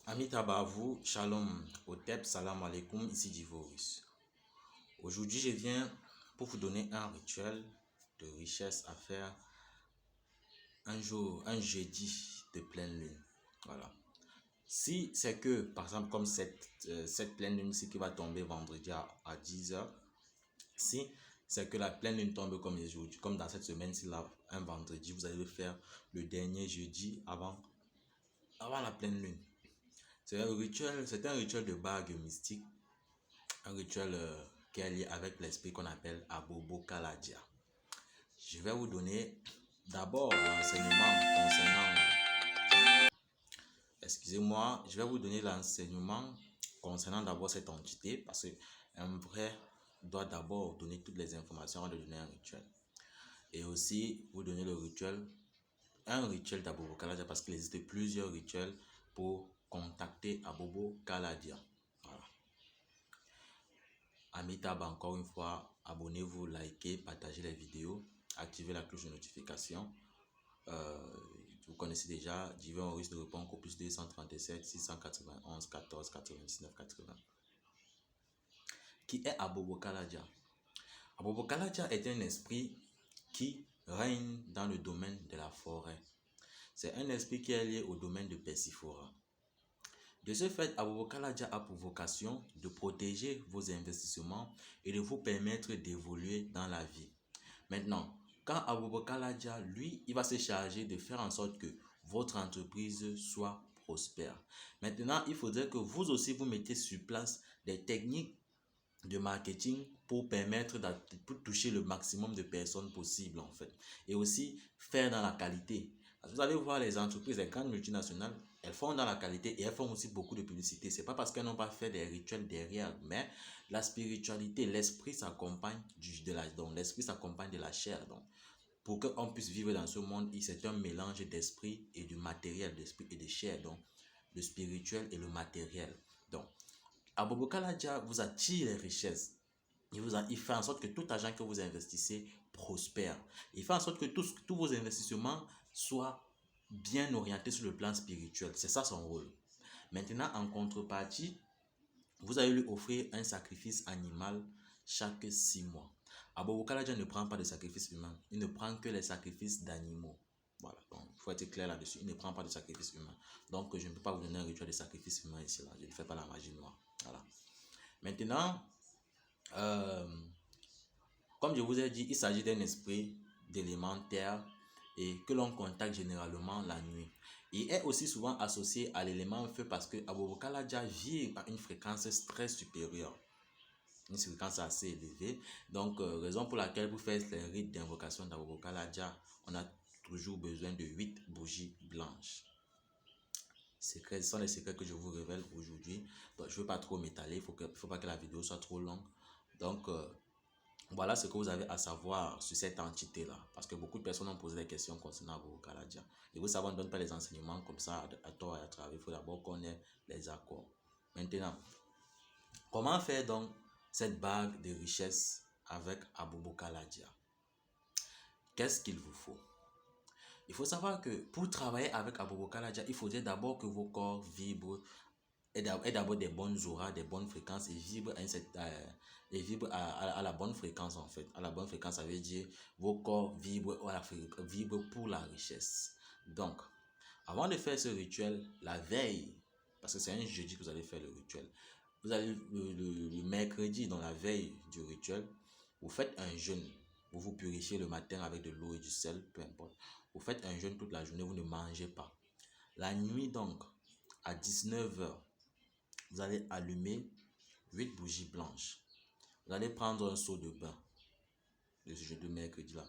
Amit Abavou, Shalom, Otep, Salam Alaikum, ici Divorus. Aujourd'hui, je viens pour vous donner un rituel de richesse à faire un jeudi de pleine lune. Voilà. Si c'est que, par exemple, comme cette pleine lune-ci qui va tomber vendredi à 10h, si c'est que la pleine lune tombe comme aujourd'hui, comme dans cette semaine-ci, là, un vendredi, vous allez le faire le dernier jeudi avant la pleine lune. C'est un rituel de bague mystique, un rituel qui est lié avec l'esprit qu'on appelle Abobo Kaladia. Je vais vous donner d'abord l'enseignement je vais vous donner l'enseignement concernant d'abord cette entité parce qu'un vrai doit d'abord donner toutes les informations avant de donner un rituel. Et aussi vous donner un rituel d'Abobo Kaladia parce qu'il existe plusieurs rituels pour contacter Abobo Kaladia. Voilà. Amitab, encore une fois, abonnez-vous, likez, partagez les vidéos, activez la cloche de notification. Vous connaissez déjà, Divin risque de répondre au plus 237 691 14 99 80. Qui est Abobo Kaladia? Abobo Kaladia est un esprit qui règne dans le domaine de la forêt. C'est un esprit qui est lié au domaine de Persifora. De ce fait, Abobo Kaladia a pour vocation de protéger vos investissements et de vous permettre d'évoluer dans la vie. Maintenant, quand Abobo Kaladia, lui, il va se charger de faire en sorte que votre entreprise soit prospère. Maintenant, il faudrait que vous aussi vous mettiez sur place des techniques de marketing pour permettre de toucher le maximum de personnes possible en fait. Et aussi faire dans la qualité. Vous allez voir les entreprises, les grandes multinationales, elles font dans la qualité et elles font aussi beaucoup de publicité. C'est pas parce qu'elles n'ont pas fait des rituels derrière, mais la spiritualité, l'esprit s'accompagne l'esprit s'accompagne de la chair. Donc, pour qu'on puisse vivre dans ce monde, c'est un mélange d'esprit et du matériel, d'esprit et de chair. Donc, le spirituel et le matériel. Donc, Abobo Kaladia vous attire les richesses. Il fait en sorte que tout argent que vous investissez prospère. Il fait en sorte que tous vos investissements soient bien orientés sur le plan spirituel. C'est ça son rôle. Maintenant, en contrepartie, vous allez lui offrir un sacrifice animal chaque 6 mois. Abobo Kaladia ne prend pas de sacrifice humain. Il ne prend que les sacrifices d'animaux. Voilà, donc il faut être clair là-dessus. Il ne prend pas de sacrifice humain. Donc, je ne peux pas vous donner un rituel de sacrifice humain ici. Là. Je ne fais pas la magie noire. Voilà. Maintenant, comme je vous ai dit, il s'agit d'un esprit d'élémentaire et que l'on contacte généralement la nuit. Il est aussi souvent associé à l'élément feu parce que Abobo Kaladia vibre à une fréquence très supérieure, une fréquence assez élevée. Donc, raison pour laquelle vous faites les rites d'invocation d'Abobo Kaladia, on a toujours besoin de 8 bougies blanches. Ce sont les secrets que je vous révèle aujourd'hui. Donc, je ne veux pas trop m'étaler, il ne faut pas que la vidéo soit trop longue. Donc, voilà ce que vous avez à savoir sur cette entité-là. Parce que beaucoup de personnes ont posé des questions concernant Abobo Kaladia. Et vous savez, on ne donne pas les enseignements comme ça à tort et à travers. Il faut d'abord connaître les accords. Maintenant, comment faire donc cette bague de richesse avec Abobo Kaladia? Qu'est-ce qu'il vous faut? Il faut savoir que pour travailler avec Abobo Kaladia, il faudrait d'abord que vos corps vibrent et d'abord des bonnes auras, des bonnes fréquences et vibrent à la bonne fréquence en fait. À la bonne fréquence, ça veut dire vos corps vibrent pour la richesse. Donc, avant de faire ce rituel, la veille, parce que c'est un jeudi que vous allez faire le rituel, vous allez le mercredi, dans la veille du rituel, vous faites un jeûne. Vous vous purifiez le matin avec de l'eau et du sel, peu importe. Vous faites un jeûne toute la journée, vous ne mangez pas. La nuit donc, à 19h, vous allez allumer 8 bougies blanches. Vous allez prendre un seau de bain. Le jeudi mercredi là.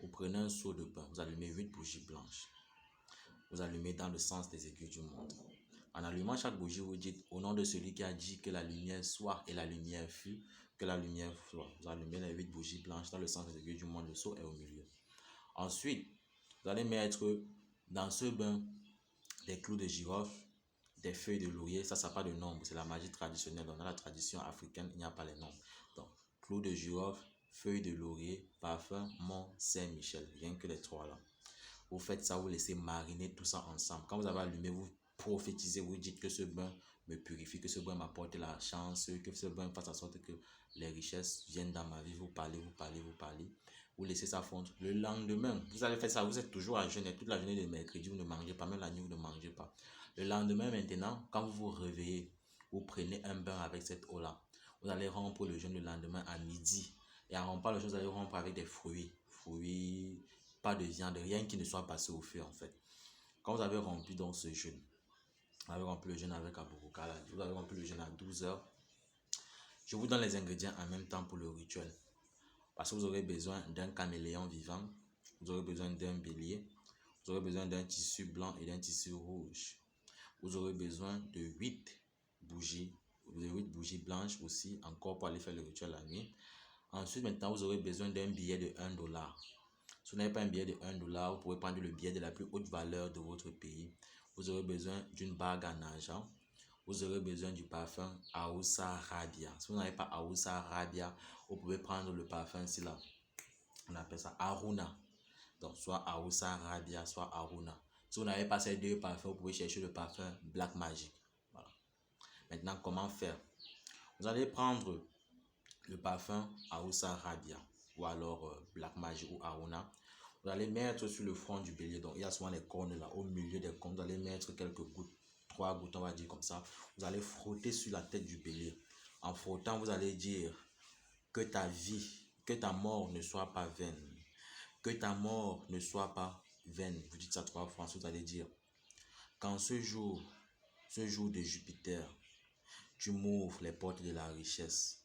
Vous prenez un seau de bain, vous allumez 8 bougies blanches. Vous allumez dans le sens des aiguilles du monde. En allumant chaque bougie, vous dites au nom de celui qui a dit que la lumière soit et la lumière fut, que la lumière soit. Vous allumez les 8 bougies blanches dans le sens des aiguilles du monde, le seau est au milieu. Ensuite, vous allez mettre dans ce bain des clous de girofle, des feuilles de laurier. Ça n'a pas de nombre, c'est la magie traditionnelle. Dans la tradition africaine, il n'y a pas les nombres. Donc, clous de girofle, feuilles de laurier, parfum, Mont Saint-Michel, rien que les trois là. Vous faites ça, vous laissez mariner tout ça ensemble. Quand vous avez allumé, vous prophétisez, vous dites que ce bain me purifie, que ce bain m'apporte la chance, que ce bain fasse en sorte que les richesses viennent dans ma vie. Vous parlez, vous parlez, vous parlez. Vous laissez ça fondre. Le lendemain, vous allez faire ça, vous êtes toujours à jeûne. Toute la journée de mercredi, vous ne mangez pas, même la nuit, vous ne mangez pas. Le lendemain, maintenant, quand vous vous réveillez, vous prenez un bain avec cette eau-là. Vous allez rompre le jeûne le lendemain à midi. Et en rompant le jeûne, vous allez rompre avec des fruits. Fruits, pas de viande, rien qui ne soit passé au feu en fait. Quand vous avez rempli donc ce jeûne, vous avez rempli le jeûne avec Abubakala, vous avez rempli le jeûne à 12 heures. Je vous donne les ingrédients en même temps pour le rituel. Parce que vous aurez besoin d'un caméléon vivant, vous aurez besoin d'un bélier, vous aurez besoin d'un tissu blanc et d'un tissu rouge. Vous aurez besoin de 8 bougies, de 8 bougies blanches aussi, encore pour aller faire le rituel la nuit. Ensuite, maintenant, vous aurez besoin d'un billet de 1 dollar. Si vous n'avez pas un billet de 1 dollar, vous pouvez prendre le billet de la plus haute valeur de votre pays. Vous aurez besoin d'une bague en argent. Vous aurez besoin du parfum Aoussa Rabia. Si vous n'avez pas Aoussa Rabia, vous pouvez prendre le parfum ici là. On appelle ça Aruna. Donc, soit Aoussa Rabia, soit Aruna. Si vous n'avez pas ces deux parfums, vous pouvez chercher le parfum Black Magic. Voilà. Maintenant, comment faire? Vous allez prendre le parfum Aoussa Rabia ou alors Black Magic ou Aruna. Vous allez mettre sur le front du bélier. Donc, il y a souvent les cornes là, au milieu des cornes. Vous allez mettre quelques gouttes, 3 gouttes, on va dire comme ça. Vous allez frotter sur la tête du bélier. En frottant, vous allez dire que ta vie, que ta mort ne soit pas vaine. Que ta mort ne soit pas vaine. Vous dites ça 3 fois. Ensuite, vous allez dire, quand ce jour de Jupiter, tu m'ouvres les portes de la richesse.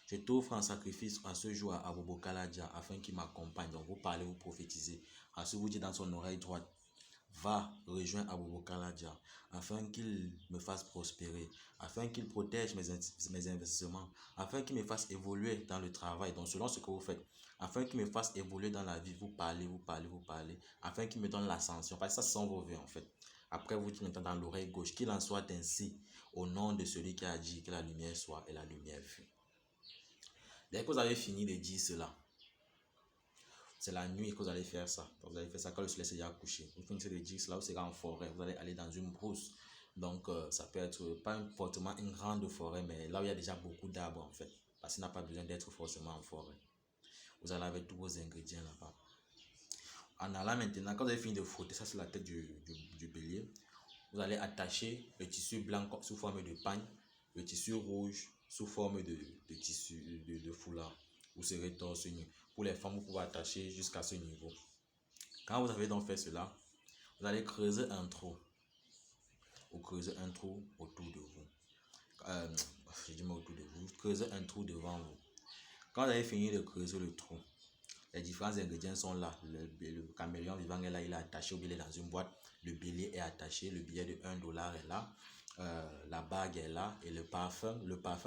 Je t'offre en sacrifice à ce jour à Abubakala Jah afin qu'il m'accompagne. Donc vous parlez, vous prophétisez. Ensuite vous dites dans son oreille droite, va rejoindre Abubakala Jah afin qu'il me fasse prospérer, afin qu'il protège mes investissements, afin qu'il me fasse évoluer dans le travail. Donc selon ce que vous faites, afin qu'il me fasse évoluer dans la vie, vous parlez, vous parlez, vous parlez, afin qu'il me donne l'ascension. Parce que ça, ce sont vos vœux en fait. Après vous dites maintenant dans l'oreille gauche, qu'il en soit ainsi au nom de celui qui a dit que la lumière soit et la lumière fut. Dès que vous avez fini de dire cela, c'est la nuit que vous allez faire ça. Donc vous allez faire ça quand le soleil s'est déjà couché. Vous finissez de dire cela, vous serez en forêt. Vous allez aller dans une brousse. Donc ça peut être pas forcément une grande forêt, mais là où il y a déjà beaucoup d'arbres en fait. Parce qu'il n'a pas besoin d'être forcément en forêt. Vous allez avec tous vos ingrédients là-bas. En allant maintenant, quand vous avez fini de frotter ça sur la tête du bélier, vous allez attacher le tissu blanc sous forme de pagne, le tissu rouge sous forme de tissu de foulard. Vous serez torse nu. Pour les femmes, vous pouvez attacher jusqu'à ce niveau. Quand vous avez donc fait cela, vous allez creuser un trou. Vous creusez un trou autour de vous. Je dis autour de vous. Vous creusez un trou devant vous. Quand vous avez fini de creuser le trou, les différents ingrédients sont là. Le caméléon vivant est là, il est attaché au billet dans une boîte. Le billet est attaché, le billet de 1 dollar est là. La bague est là et le parfum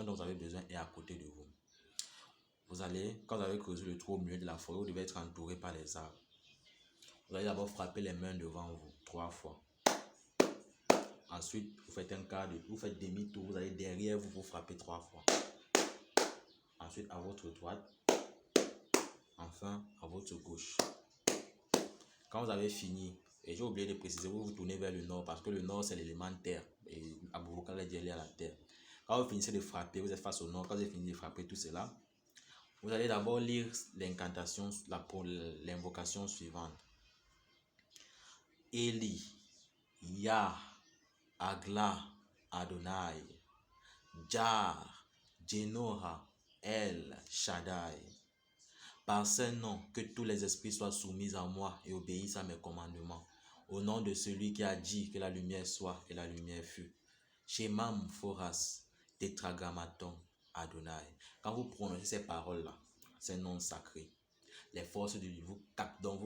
dont vous avez besoin est à côté de vous. Vous allez, quand vous avez creusé le trou au milieu de la forêt, vous devez être entouré par les arbres. Vous allez d'abord frapper les mains devant vous 3 fois. Ensuite, vous faites un quart de, vous faites demi-tour, vous allez derrière vous, vous frappez 3 fois. Ensuite, à votre droite. Enfin, à votre gauche. Quand vous avez fini, et j'ai oublié de préciser, vous vous tournez vers le nord parce que le nord c'est l'élément terre et Abubakala Jah est à la terre. Quand vous finissez de frapper, vous êtes face au nord, quand vous avez fini de frapper tout cela, vous allez d'abord lire l'incantation, l'invocation suivante. Eli, Yah, Agla, Adonai, Jar, Jenoha, El, Shaddai. Par ce nom, que tous les esprits soient soumis à moi et obéissent à mes commandements. Au nom de celui qui a dit que la lumière soit et la lumière fut. Shemam Foras, Tetragrammaton, Adonai. Quand vous prononcez ces paroles-là, ces noms sacrés, les forces de l'univers,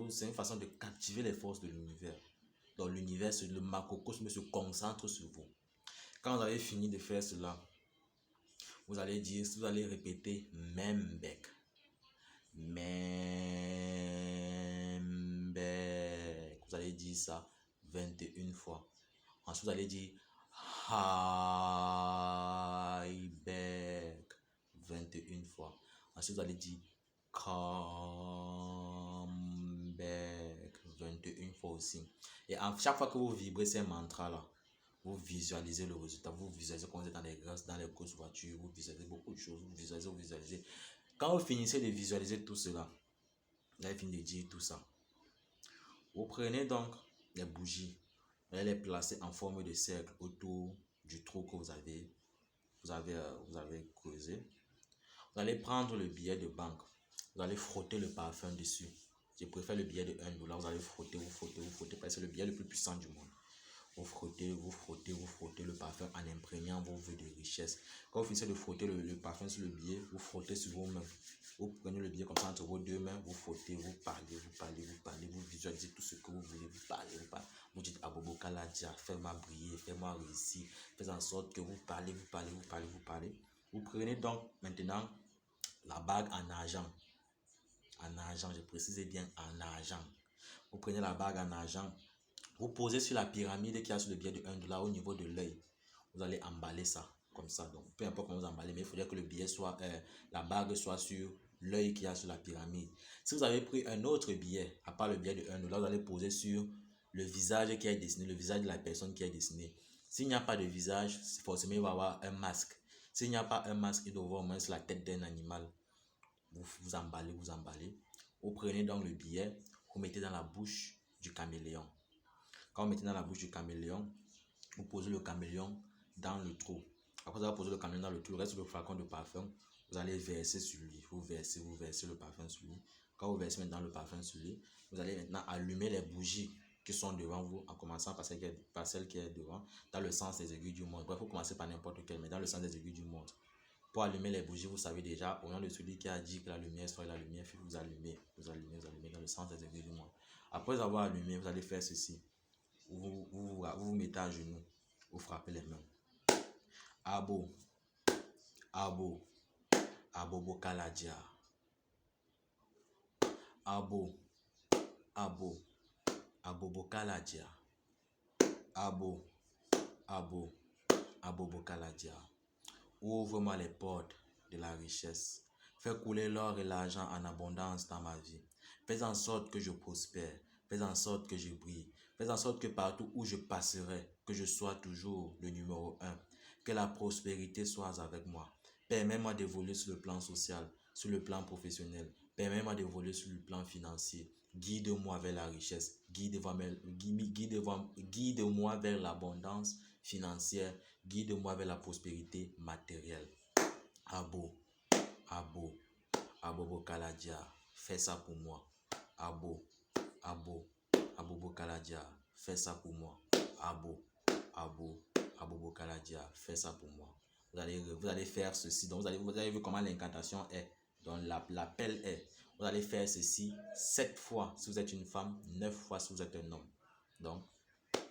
c'est une façon de captiver les forces de l'univers. Donc l'univers, le macrocosme se concentre sur vous. Quand vous avez fini de faire cela, vous allez répéter Membek. Membek. Vous allez dire ça 21 fois. Ensuite, vous allez dire Haibek 21 fois. Ensuite, vous allez dire Comeback 21 fois aussi. Et à chaque fois que vous vibrez ces mantras-là, Vous visualisez le résultat, vous visualisez quand vous êtes dans les grosses voitures, vous visualisez beaucoup de choses, vous visualisez, vous visualisez. Quand vous finissez de visualiser tout cela, vous avez fini de dire tout ça. Vous prenez donc les bougies, vous allez les placer en forme de cercle autour du trou que vous avez creusé. Vous allez prendre le billet de banque, vous allez frotter le parfum dessus. Je préfère le billet de $1, vous allez frotter, vous frottez, vous frottez, parce que c'est le billet le plus puissant du monde. Vous frottez, vous frottez, vous frottez le parfum en imprégnant vos vœux de richesse. Quand vous finissez de frotter le parfum sur le billet, vous frottez sur vos mains. Vous prenez le billet comme ça entre vos deux mains, vous frottez, vous parlez, vous parlez, vous parlez, vous visualisez tout ce que vous voulez, vous parlez, vous parlez. Vous dites Abobo Kaladia, fais-moi briller, fais-moi réussir. Faites en sorte que vous parlez, vous parlez, vous parlez, vous parlez. Vous prenez donc maintenant la bague en argent. En argent, je précise bien en argent. Vous prenez la bague en argent. Vous posez sur la pyramide qui a sur le billet de $1 au niveau de l'œil. Vous allez emballer ça comme ça. Donc, peu importe comment vous emballez, mais il faudrait que le billet soit, la bague soit sur l'œil qui a sur la pyramide. Si vous avez pris un autre billet, à part le billet de $1, vous allez poser sur le visage qui est dessiné, le visage de la personne qui est dessinée. S'il n'y a pas de visage, forcément, il va y avoir un masque. S'il n'y a pas un masque, il doit avoir au moins la tête d'un animal. Vous emballez, vous emballez. Vous prenez donc le billet, vous mettez dans la bouche du caméléon. Quand vous mettez dans la bouche du caméléon, vous posez le caméléon dans le trou. Après avoir posé le caméléon dans le trou, le reste du flacon de parfum, vous allez verser sur lui. Vous versez le parfum sur lui. Quand vous versez maintenant le parfum sur lui, vous allez maintenant allumer les bougies qui sont devant vous, en commençant par celle qui est devant, dans le sens des aiguilles du monde. Bref, vous commencez par n'importe quelle, mais dans le sens des aiguilles du monde. Pour allumer les bougies, vous savez déjà, au nom de celui qui a dit que la lumière soit la lumière, vous allumez dans le sens des aiguilles du monde. Après avoir allumé, vous allez faire ceci. Vous mettez à genoux, vous frappez les mains. Abo, Abo, Abobo Kaladia. Abo, Abo, Abobo Kaladia. Abo, Abo, Abobo Kaladia. Ouvre-moi les portes de la richesse. Fais couler l'or et l'argent en abondance dans ma vie. Fais en sorte que je prospère. Fais en sorte que je brille. Fais en sorte que partout où je passerai, que je sois toujours le numéro 1. Que la prospérité soit avec moi. Permets-moi d'évoluer sur le plan social, sur le plan professionnel. Permets-moi d'évoluer sur le plan financier. Guide-moi vers la richesse. Guide-moi vers l'abondance financière. Guide-moi vers la prospérité matérielle. Abo, Abo, Abobo Kaladia, fais ça pour moi. Abo, Abo, Abobo Kaladia, fais ça pour moi. Abo, Abo, Abobo Kaladia, fais ça pour moi. Vous allez faire ceci. Donc, vous allez voir comment l'incantation est. Donc, l'appel est. Vous allez faire ceci 7 fois si vous êtes une femme, 9 fois si vous êtes un homme. Donc,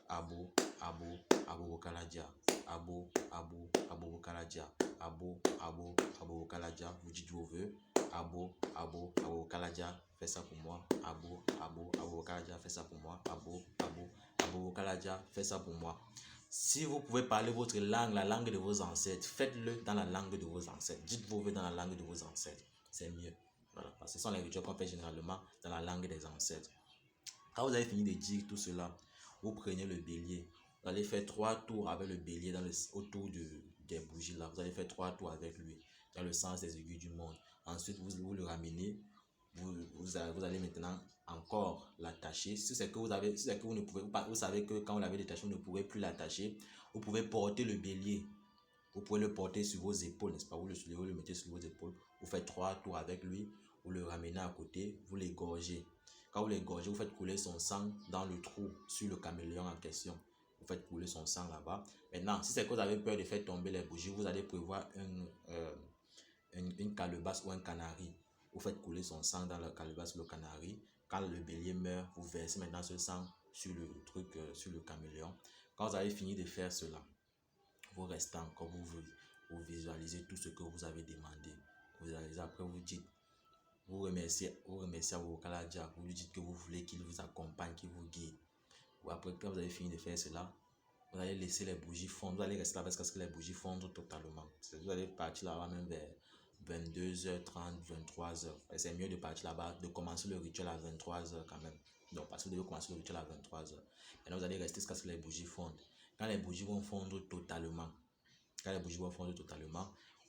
Abo, Abo, Abobo Kaladia. Abo, Abo, Abobo Kaladia. Abo, Abo, Abobo Kaladia. Vous dites vos voeux. Abo, Abo, Abobo Kaladia. Fais ça pour moi. Abo, Abo, Abobo Kaladia. Fais ça pour moi. Abo, Abo, Abobo Kaladia. Fais ça pour moi. Si vous pouvez parler votre langue, la langue de vos ancêtres, faites-le dans la langue de vos ancêtres. Dites vos voeux dans la langue de vos ancêtres. C'est mieux. Voilà. Parce que ce sont les rituels qu'on fait généralement dans la langue des ancêtres. Quand vous avez fini de dire tout cela, vous prenez le bélier. Vous allez faire 3 tours avec le bélier autour des bougies là. Vous allez faire 3 tours avec lui dans le sens des aiguilles du monde. Ensuite, vous le ramenez. Vous allez maintenant encore l'attacher. Si c'est que vous ne pouvez pas, vous savez que quand vous l'avez détaché, vous ne pouvez plus l'attacher. Vous pouvez porter le bélier. Vous pouvez le porter sur vos épaules, n'est-ce pas? Vous le soulevez, vous le mettez sur vos épaules. Vous faites 3 tours avec lui. Vous le ramenez à côté. Vous l'égorgez. Quand vous l'égorgez, vous faites couler son sang dans le trou sur le caméléon en question. Vous faites couler son sang là-bas. Maintenant, si c'est que vous avez peur de faire tomber les bougies, vous allez prévoir une calebasse ou un canari. Vous faites couler son sang dans la calebasse ou le canari. Quand le bélier meurt, vous versez maintenant ce sang sur le truc, sur le caméléon. Quand vous avez fini de faire cela, vous restez encore, vous visualisez tout ce que vous avez demandé. Vous visualisez, après vous dites, vous remerciez Abobo Kaladia, vous lui dites que vous voulez qu'il vous accompagne, qu'il vous guide. Ou après, quand vous avez fini de faire cela, vous allez laisser les bougies fondre. Vous allez rester là parce que les bougies fondent totalement. Vous allez partir là-bas même vers 22h30, 23h. C'est mieux de partir là-bas, de commencer le rituel à 23h quand même. Donc, parce que vous devez commencer le rituel à 23h. Maintenant, vous allez rester jusqu'à ce que les bougies fondent. Quand les bougies vont fondre totalement,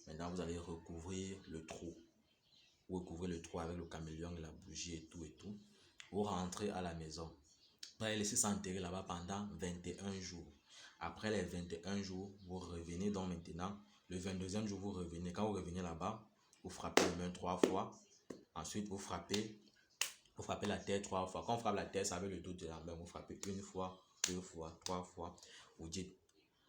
maintenant vous allez recouvrir le trou. Vous recouvrez le trou avec le caméléon, la bougie et tout et tout. Vous rentrez à la maison. Vous allez laisser s'enterrer là-bas pendant 21 jours. Après les 21 jours, vous revenez donc maintenant. Le 22e jour, vous revenez. Quand vous revenez là-bas, vous frappez les mains 3 fois. Ensuite, vous frappez la terre 3 fois. Quand on frappe la terre, ça avec le dos de la main. Vous frappez 1 fois, 2 fois, 3 fois. Vous dites,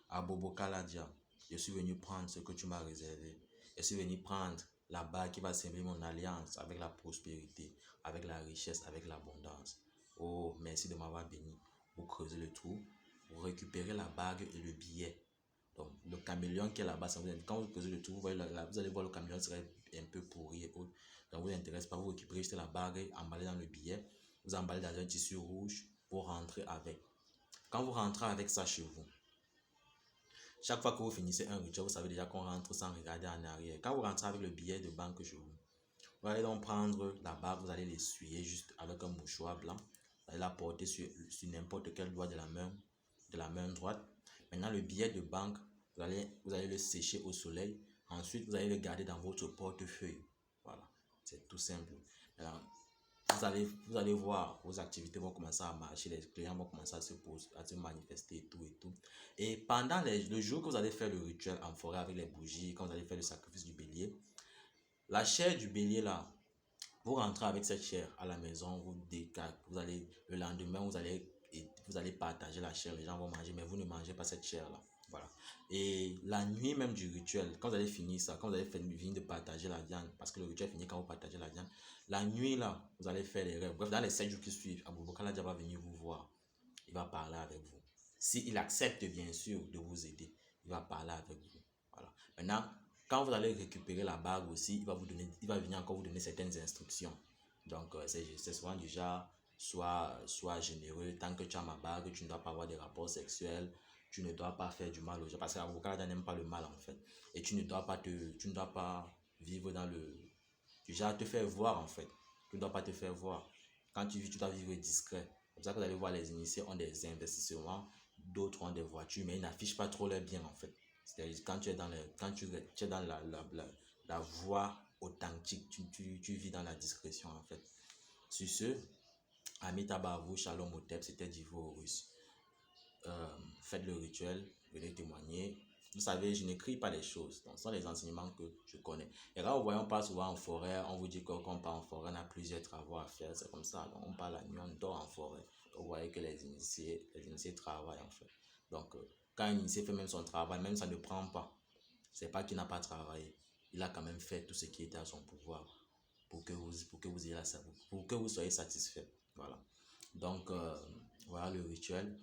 Abobo Kaladia, je suis venu prendre ce que tu m'as réservé. Je suis venu prendre la bague qui va servir mon alliance avec la prospérité, avec la richesse, avec l'abondance. Oh, merci de m'avoir béni. Vous creusez le trou, vous récupérez la bague et le billet. Donc, le caméléon qui est là-bas, quand vous creusez le trou, vous allez voir le caméléon serait un peu pourri et autres. Donc, vous n'intéresse pas, vous récupérez juste la bague, emballez dans le billet, vous emballez dans un tissu rouge pour rentrer avec. Quand vous rentrez avec ça chez vous, chaque fois que vous finissez un rituel, vous savez déjà qu'on rentre sans regarder en arrière. Quand vous rentrez avec le billet de banque chez vous, vous allez donc prendre la bague, vous allez l'essuyer juste avec un mouchoir blanc. Vous allez la porter sur n'importe quel doigt de la main droite. Maintenant, le billet de banque, vous allez le sécher au soleil. Ensuite, vous allez le garder dans votre portefeuille. Voilà, c'est tout simple. Alors, vous allez voir, vos activités vont commencer à marcher, les clients vont commencer à se manifester et tout et tout. Et pendant le jour que vous allez faire le rituel en forêt avec les bougies, quand vous allez faire le sacrifice du bélier, la chair du bélier là, vous rentrez avec cette chair à la maison, vous allez, le lendemain, vous allez partager la chair, les gens vont manger, mais vous ne mangez pas cette chair là. Voilà. Et la nuit même du rituel, quand vous allez finir ça, quand vous allez finir de partager la viande, parce que le rituel finit quand vous partagez la viande, la nuit là, vous allez faire les rêves. Bref, dans les 7 jours qui suivent, Abobo Kaladia va venir vous voir. Il va parler avec vous. S'il accepte bien sûr de vous aider, il va parler avec vous. Voilà. Maintenant, quand vous allez récupérer la bague aussi, il va venir encore vous donner certaines instructions. Donc, c'est souvent du genre, sois généreux, tant que tu as ma bague, tu ne dois pas avoir des rapports sexuels, tu ne dois pas faire du mal aux gens, parce que l'avocat n'aime pas le mal en fait. Et tu ne dois pas vivre dans du genre te faire voir en fait. Tu ne dois pas te faire voir. Quand tu vis, tu dois vivre discret. C'est pour ça que vous allez voir les initiés ont des investissements, d'autres ont des voitures, mais ils n'affichent pas trop leurs biens en fait. C'est-à-dire quand tu es dans la voie authentique, tu vis dans la discrétion en fait. Sur ce, Amitabha, Shalom Otep, c'était Divo Russe. Faites le rituel, venez témoigner. Vous savez, je n'écris pas les choses. Donc, ce sont les enseignements que je connais. Et quand vous voyez, on part souvent en forêt, on vous dit que quand on part en forêt, on a plusieurs travaux à faire. C'est comme ça. Donc, on part la nuit, on dort en forêt. Donc, vous voyez que les initiés travaillent en fait. Donc, quand un initié fait même son travail, même ça ne prend pas. C'est pas qu'il n'a pas travaillé. Il a quand même fait tout ce qui était à son pouvoir pour que pour que vous soyez satisfait. Voilà. Donc, voilà le rituel.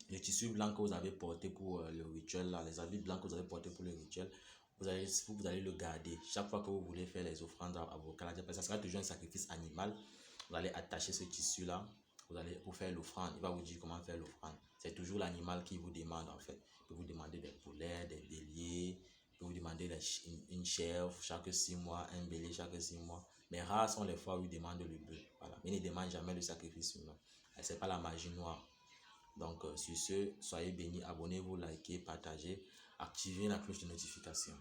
Le tissu blanc que vous avez porté pour le rituel, là, les habits blancs que vous avez porté pour le rituel, vous allez le garder. Chaque fois que vous voulez faire les offrandes à vos Kaladia, ça sera toujours un sacrifice animal. Vous allez attacher ce tissu-là, pour faire l'offrande. Il va vous dire comment faire l'offrande. C'est toujours l'animal qui vous demande en fait. Il peut vous demander des poulets, des béliers, il peut vous demander une chèvre chaque 6 mois, un bélier chaque 6 mois. Mais rares sont les fois où il demande le bœuf. Voilà. Mais il ne demande jamais le sacrifice humain. C'est pas la magie noire. Donc, sur ce, soyez bénis, abonnez-vous, likez, partagez, activez la cloche de notification.